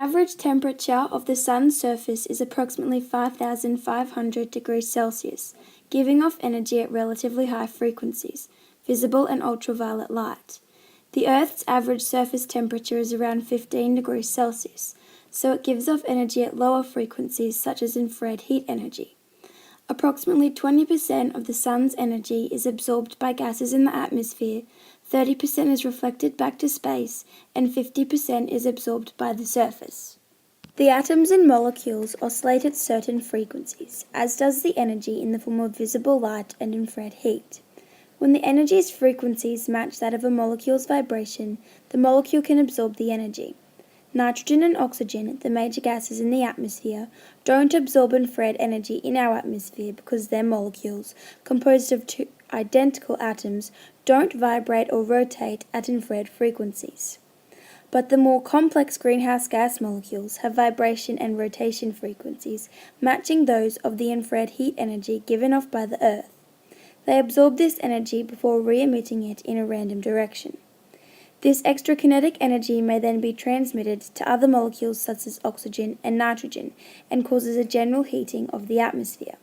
Average temperature of the Sun's surface is approximately 5,500 degrees Celsius, giving off energy at relatively high frequencies, visible and ultraviolet light. The Earth's average surface temperature is around 15 degrees Celsius, so it gives off energy at lower frequencies such as infrared heat energy. Approximately 20% of the Sun's energy is absorbed by gases in the atmosphere, 30% is reflected back to space, and 50% is absorbed by the surface. The atoms and molecules oscillate at certain frequencies, as does the energy in the form of visible light and infrared heat. When the energy's frequencies match that of a molecule's vibration, the molecule can absorb the energy. Nitrogen and oxygen, the major gases in the atmosphere, don't absorb infrared energy in our atmosphere because their molecules, composed of two identical atoms, don't vibrate or rotate at infrared frequencies. But the more complex greenhouse gas molecules have vibration and rotation frequencies matching those of the infrared heat energy given off by the Earth. They absorb this energy before re-emitting it in a random direction. This extra kinetic energy may then be transmitted to other molecules such as oxygen and nitrogen and causes a general heating of the atmosphere.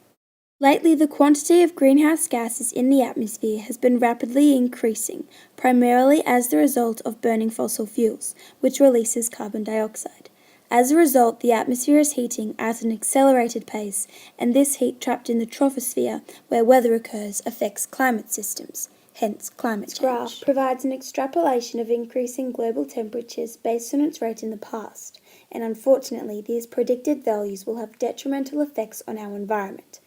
Lately, the quantity of greenhouse gases in the atmosphere has been rapidly increasing, primarily as the result of burning fossil fuels, which releases carbon dioxide. As a result, the atmosphere is heating at an accelerated pace, and this heat trapped in the troposphere, where weather occurs, affects climate systems. Hence, climate change. This graph provides an extrapolation of increasing global temperatures based on its rate in the past, and unfortunately, these predicted values will have detrimental effects on our environment,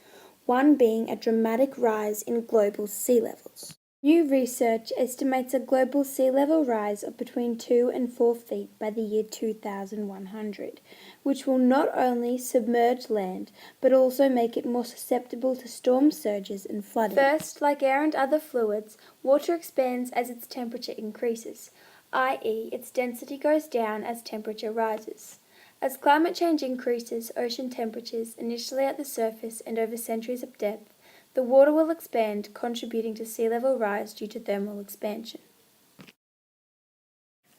one being a dramatic rise in global sea levels. New research estimates a global sea level rise of between 2 and 4 feet by the year 2100, which will not only submerge land, but also make it more susceptible to storm surges and flooding. First, like air and other fluids, water expands as its temperature increases, i.e., its density goes down as temperature rises. As climate change increases ocean temperatures, initially at the surface and over centuries of depth, the water will expand, contributing to sea level rise due to thermal expansion.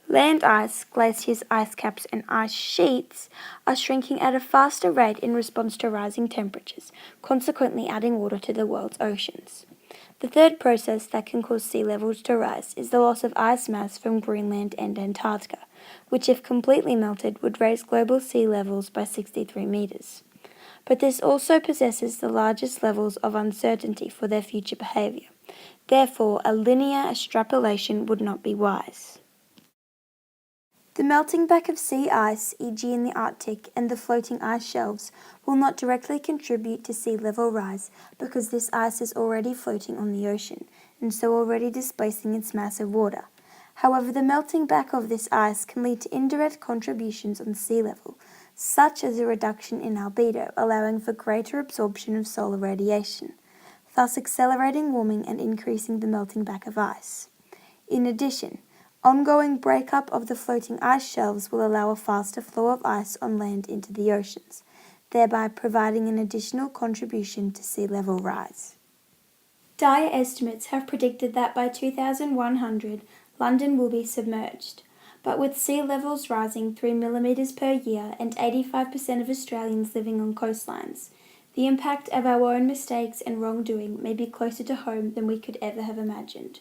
Land ice, glaciers, ice caps, and ice sheets are shrinking at a faster rate in response to rising temperatures, consequently adding water to the world's oceans. The third process that can cause sea levels to rise is the loss of ice mass from Greenland and Antarctica, which if completely melted would raise global sea levels by 63 meters. But this also possesses the largest levels of uncertainty for their future behaviour. Therefore, a linear extrapolation would not be wise. The melting back of sea ice, e.g. in the Arctic, and the floating ice shelves will not directly contribute to sea level rise because this ice is already floating on the ocean, and so already displacing its mass of water. However, the melting back of this ice can lead to indirect contributions on sea level, such as a reduction in albedo, allowing for greater absorption of solar radiation, thus accelerating warming and increasing the melting back of ice. In addition, ongoing breakup of the floating ice shelves will allow a faster flow of ice on land into the oceans, thereby providing an additional contribution to sea level rise. Dire estimates have predicted that by 2100, London will be submerged. But with sea levels rising 3 millimetres per year and 85% of Australians living on coastlines, the impact of our own mistakes and wrongdoing may be closer to home than we could ever have imagined.